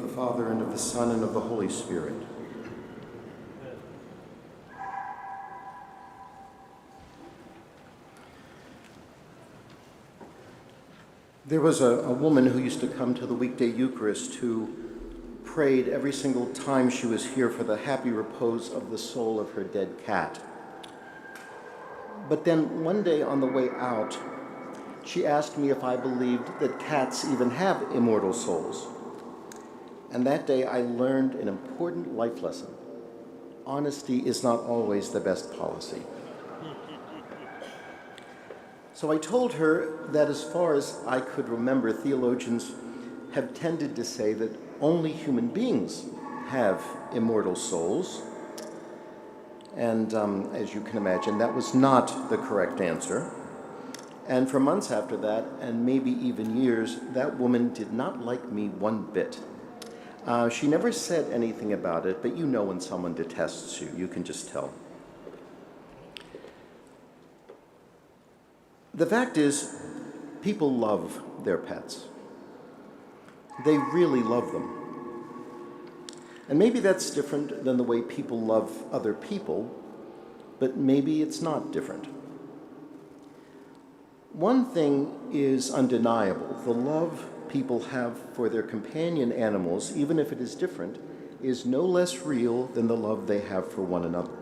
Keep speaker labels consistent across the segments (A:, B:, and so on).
A: of the Father, and of the Son, and of the Holy Spirit. There was a woman who used to come to the weekday Eucharist who prayed every single time she was here for the happy repose of the soul of her dead cat. But then one day on the way out, she asked me if I believed that cats even have immortal souls. And that day I learned an important life lesson. Honesty is not always the best policy. So I told her that as far as I could remember, theologians have tended to say that only human beings have immortal souls. And as you can imagine, that was not the correct answer. And for months after that, and maybe even years, that woman did not like me one bit. She never said anything about it, but you know when someone detests you, you can just tell. The fact is, people love their pets. They really love them. And maybe that's different than the way people love other people, but maybe it's not different. One thing is undeniable. The love people have for their companion animals, even if it is different, is no less real than the love they have for one another.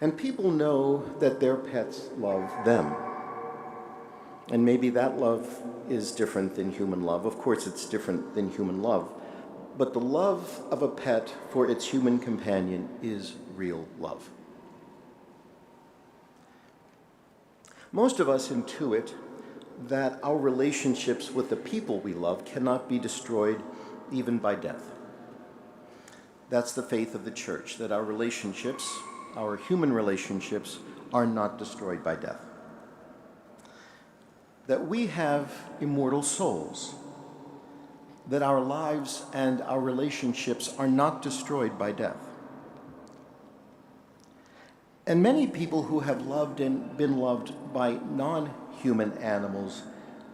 A: And people know that their pets love them. And maybe that love is different than human love. Of course, it's different than human love. But the love of a pet for its human companion is real love. Most of us intuit that our relationships with the people we love cannot be destroyed even by death. That's the faith of the Church, that our relationships, our human relationships, are not destroyed by death. That we have immortal souls, that our lives and our relationships are not destroyed by death. And many people who have loved and been loved by non-human animals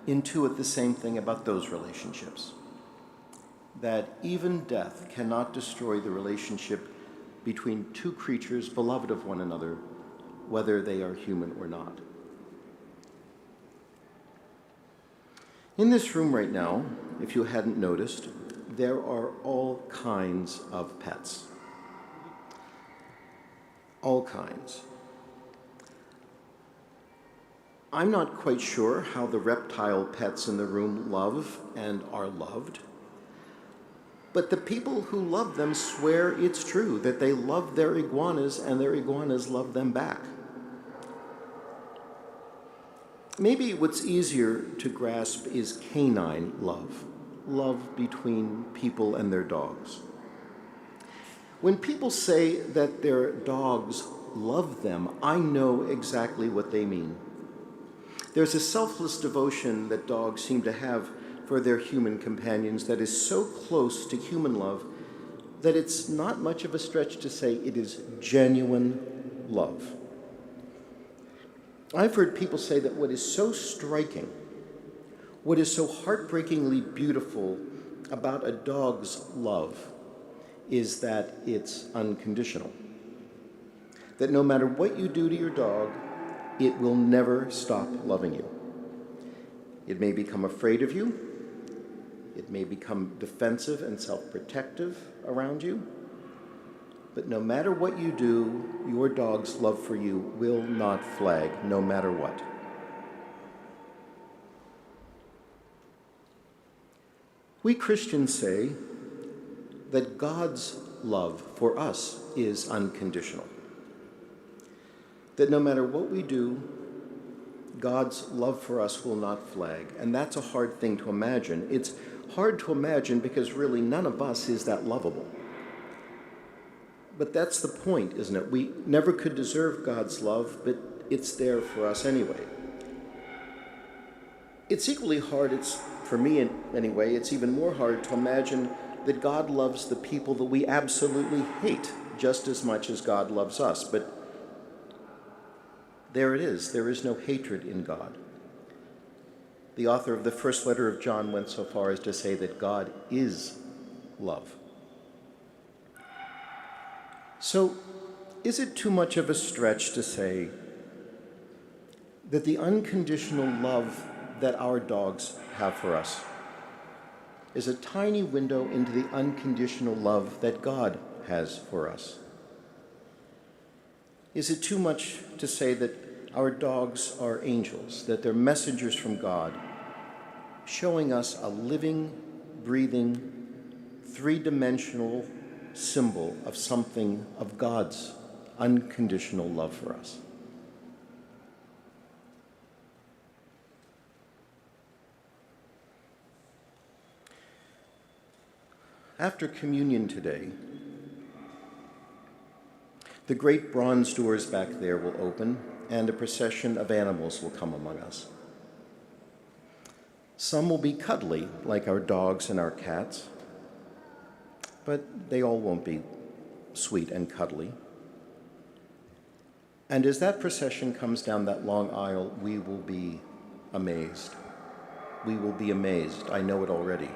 A: intuit the same thing about those relationships. That even death cannot destroy the relationship between two creatures beloved of one another, whether they are human or not. In this room right now, if you hadn't noticed, there are all kinds of pets. All kinds. I'm not quite sure how the reptile pets in the room love and are loved, but the people who love them swear it's true, that they love their iguanas and their iguanas love them back. Maybe what's easier to grasp is canine love, love between people and their dogs. When people say that their dogs love them, I know exactly what they mean. There's a selfless devotion that dogs seem to have for their human companions that is so close to human love that it's not much of a stretch to say it is genuine love. I've heard people say that what is so striking, what is so heartbreakingly beautiful about a dog's love is that it's unconditional. That no matter what you do to your dog, it will never stop loving you. It may become afraid of you. It may become defensive and self-protective around you. But no matter what you do, your dog's love for you will not flag, no matter what. We Christians say that God's love for us is unconditional. That no matter what we do, God's love for us will not flag. And that's a hard thing to imagine. It's hard to imagine because really none of us is that lovable. But that's the point, isn't it? We never could deserve God's love, but it's there for us anyway. It's equally hard, for me anyway, it's even more hard to imagine that God loves the people that we absolutely hate just as much as God loves us. But there it is. There is no hatred in God. The author of the first letter of John went so far as to say that God is love. So, is it too much of a stretch to say that the unconditional love that our dogs have for us is a tiny window into the unconditional love that God has for us? Is it too much to say that our dogs are angels, that they're messengers from God, showing us a living, breathing, three-dimensional symbol of something of God's unconditional love for us? After communion today, the great bronze doors back there will open, and a procession of animals will come among us. Some will be cuddly, like our dogs and our cats, but they all won't be sweet and cuddly. And as that procession comes down that long aisle, we will be amazed. We will be amazed. I know it already.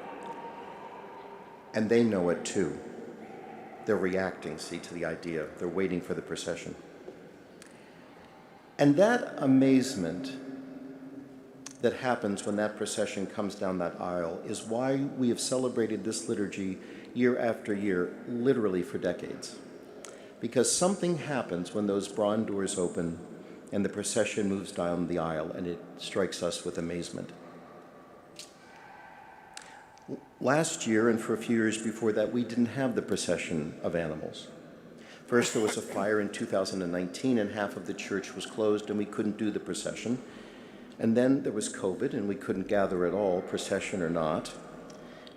A: And they know it too. They're reacting, see, to the idea. They're waiting for the procession. And that amazement that happens when that procession comes down that aisle is why we have celebrated this liturgy year after year, literally for decades. Because something happens when those bronze doors open and the procession moves down the aisle, and it strikes us with amazement. Last year, and for a few years before that, we didn't have the procession of animals. First, there was a fire in 2019, and half of the church was closed, and we couldn't do the procession. And then there was COVID, and we couldn't gather at all, procession or not.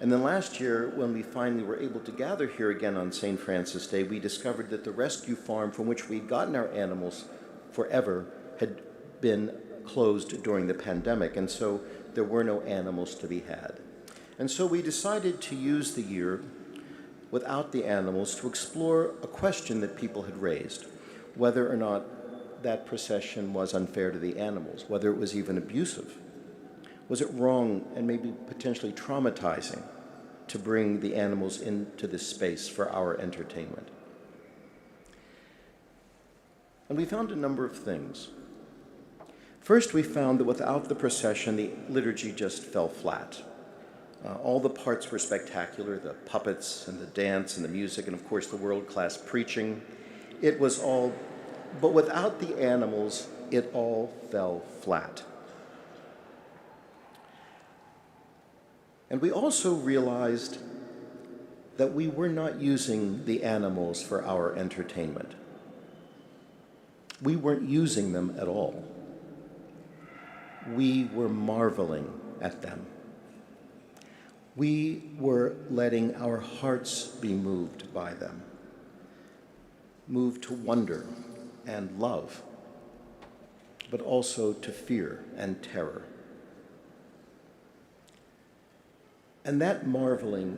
A: And then last year, when we finally were able to gather here again on St. Francis Day, we discovered that the rescue farm from which we'd gotten our animals forever had been closed during the pandemic, and so there were no animals to be had. And so we decided to use the year without the animals to explore a question that people had raised, whether or not that procession was unfair to the animals, whether it was even abusive. Was it wrong and maybe potentially traumatizing to bring the animals into this space for our entertainment? And we found a number of things. First, we found that without the procession, the liturgy just fell flat. All the parts were spectacular, the puppets and the dance and the music and, of course, the world-class preaching. It was all, but without the animals, it all fell flat. And we also realized that we were not using the animals for our entertainment. We weren't using them at all. We were marveling at them. We were letting our hearts be moved by them, moved to wonder and love, but also to fear and terror. And that marveling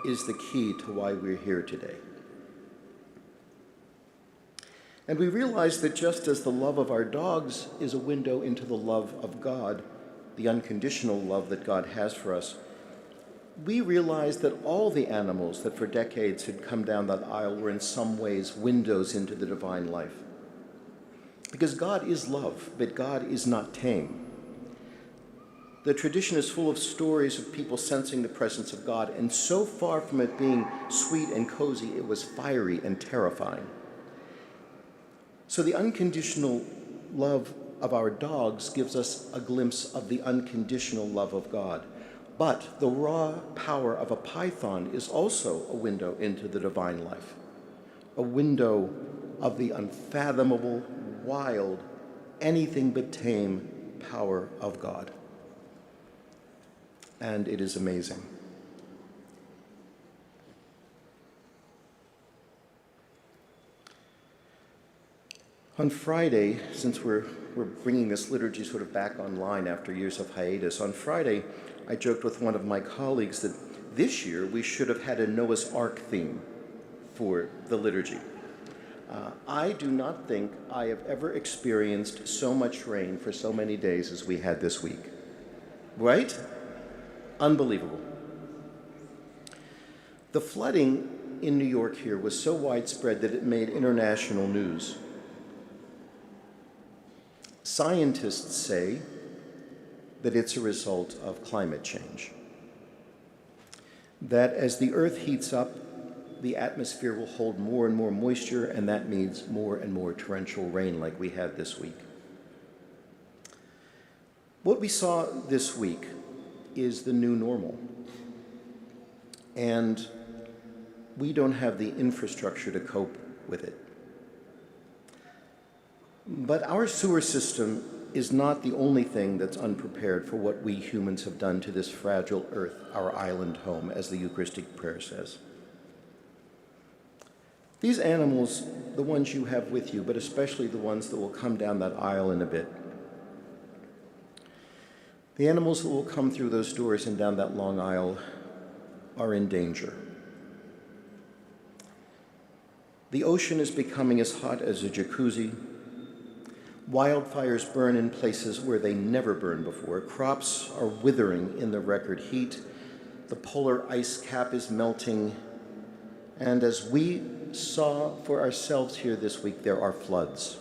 A: is the key to why we're here today. And we realize that just as the love of our dogs is a window into the love of God, the unconditional love that God has for us, we realize that all the animals that for decades had come down that aisle were in some ways windows into the divine life. Because God is love, but God is not tame. The tradition is full of stories of people sensing the presence of God, and so far from it being sweet and cozy, it was fiery and terrifying. So the unconditional love of our dogs gives us a glimpse of the unconditional love of God. But the raw power of a python is also a window into the divine life, a window of the unfathomable, wild, anything but tame power of God. And it is amazing. On Friday, since we're bringing this liturgy sort of back online after years of hiatus, on Friday, I joked with one of my colleagues that this year we should have had a Noah's Ark theme for the liturgy. I do not think I have ever experienced so much rain for so many days as we had this week. right? Unbelievable. The flooding in New York here was so widespread that it made international news. Scientists say that it's a result of climate change. That as the earth heats up, the atmosphere will hold more and more moisture, and that means more and more torrential rain like we had this week. What we saw this week is the new normal. And we don't have the infrastructure to cope with it. But our sewer system is not the only thing that's unprepared for what we humans have done to this fragile earth, our island home, as the Eucharistic prayer says. These animals, the ones you have with you, but especially the ones that will come down that aisle in a bit, the animals that will come through those doors and down that long aisle are in danger. The ocean is becoming as hot as a jacuzzi. Wildfires burn in places where they never burned before. Crops are withering in the record heat. The polar ice cap is melting. And as we saw for ourselves here this week, there are floods.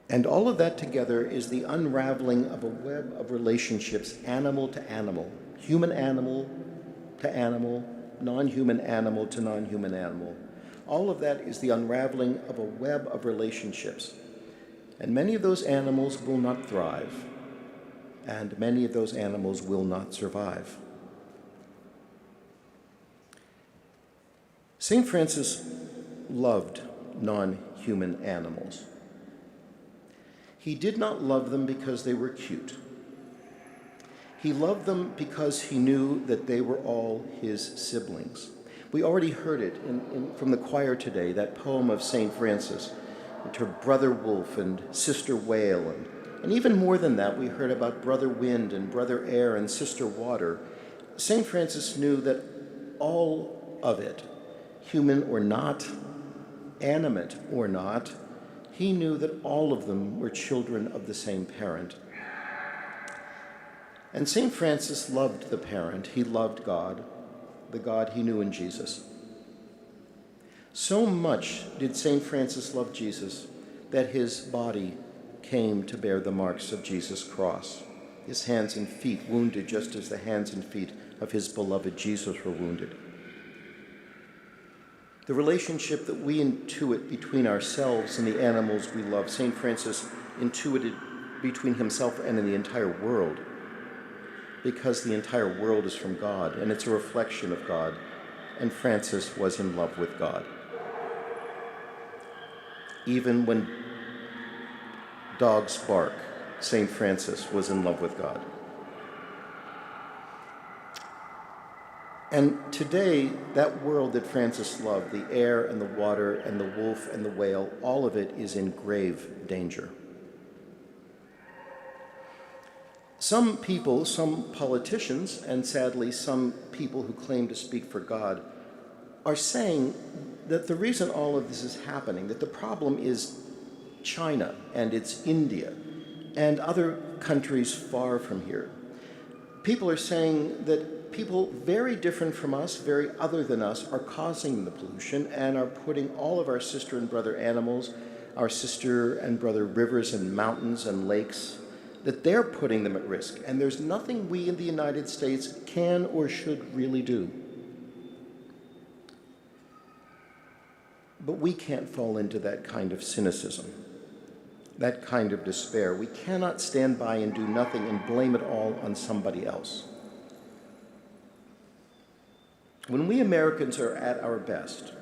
A: And all of that together is the unraveling of a web of relationships, animal to animal, human animal to animal, non-human animal to non-human animal. All of that is the unraveling of a web of relationships. And many of those animals will not thrive, and many of those animals will not survive. St. Francis loved non-human animals. He did not love them because they were cute. He loved them because he knew that they were all his siblings. We already heard it from the choir today, that poem of St. Francis, to Brother Wolf and Sister Whale. And even more than that, we heard about Brother Wind and Brother Air and Sister Water. St. Francis knew that all of it, human or not, animate or not, he knew that all of them were children of the same parent. And St. Francis loved the parent. He loved God, the God he knew in Jesus. So much did St. Francis love Jesus that his body came to bear the marks of Jesus' cross, his hands and feet wounded just as the hands and feet of his beloved Jesus were wounded. The relationship that we intuit between ourselves and the animals we love, St. Francis intuited between himself and in the entire world, because the entire world is from God, and it's a reflection of God, and Francis was in love with God. Even when dogs bark, St. Francis was in love with God. And today, that world that Francis loved, the air and the water and the wolf and the whale, all of it is in grave danger. Some people, some politicians, and sadly some people who claim to speak for God, are saying that the reason all of this is happening, that the problem is China and it's India and other countries far from here. People are saying that people very different from us, very other than us, are causing the pollution and are putting all of our sister and brother animals, our sister and brother rivers and mountains and lakes, that they're putting them at risk. And there's nothing we in the United States can or should really do. But we can't fall into that kind of cynicism, that kind of despair. We cannot stand by and do nothing and blame it all on somebody else. When we Americans are at our best,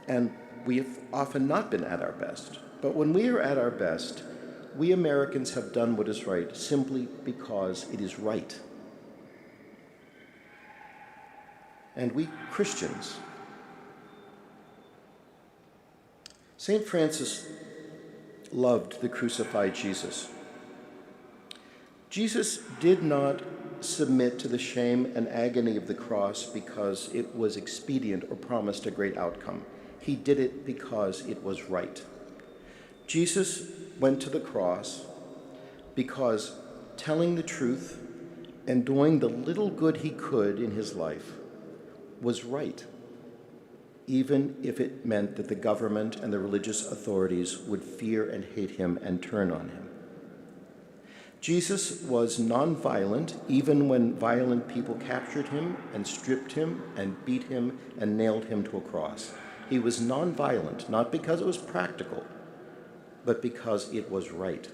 A: and we have often not been at our best, but when we are at our best, we Americans have done what is right simply because it is right. And we Christians, St. Francis loved the crucified Jesus. Jesus did not submit to the shame and agony of the cross because it was expedient or promised a great outcome. He did it because it was right. Jesus went to the cross because telling the truth and doing the little good he could in his life was right, even if it meant that the government and the religious authorities would fear and hate him and turn on him. Jesus was nonviolent even when violent people captured him and stripped him and beat him and nailed him to a cross. He was nonviolent, not because it was practical, but because it was right.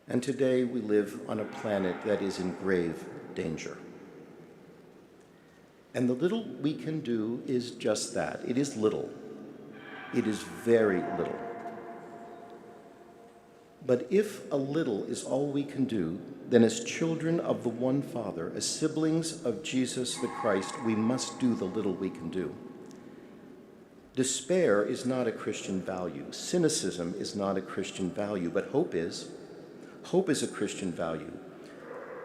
A: And today we live on a planet that is in grave danger. And the little we can do is just that. It is little. It is very little. But if a little is all we can do, then as children of the one Father, as siblings of Jesus the Christ, we must do the little we can do. Despair is not a Christian value. Cynicism is not a Christian value, but hope is. Hope is a Christian value.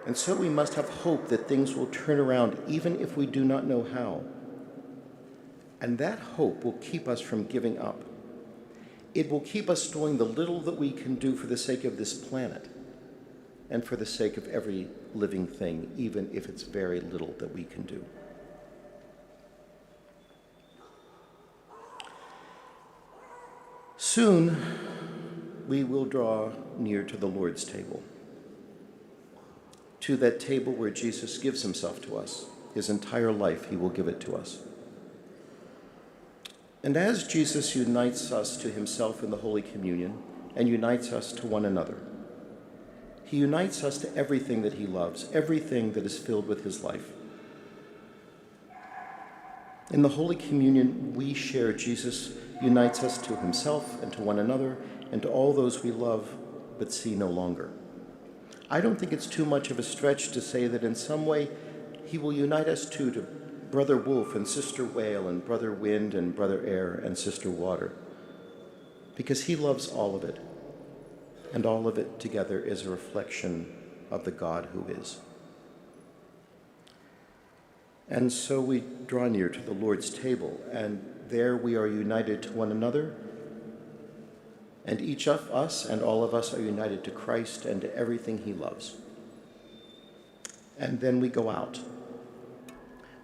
A: And so we must have hope that things will turn around even if we do not know how. And that hope will keep us from giving up. It will keep us doing the little that we can do for the sake of this planet and for the sake of every living thing, even if it's very little that we can do. Soon, we will draw near to the Lord's table, to that table where Jesus gives himself to us. His entire life, he will give it to us. And as Jesus unites us to himself in the Holy Communion and unites us to one another, he unites us to everything that he loves, everything that is filled with his life. In the Holy Communion, we share Jesus unites us to himself and to one another and to all those we love but see no longer. I don't think it's too much of a stretch to say that in some way he will unite us too to Brother Wolf and Sister Whale and Brother Wind and Brother Air and Sister Water, because he loves all of it, and all of it together is a reflection of the God who is. And so we draw near to the Lord's table, and there we are united to one another, and each of us and all of us are united to Christ and to everything he loves. And then we go out.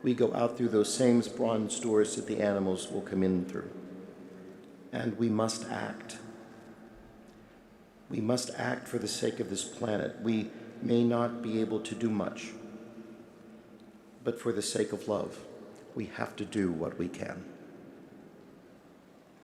A: We go out through those same bronze doors that the animals will come in through. And we must act. We must act for the sake of this planet. We may not be able to do much, but for the sake of love, we have to do what we can.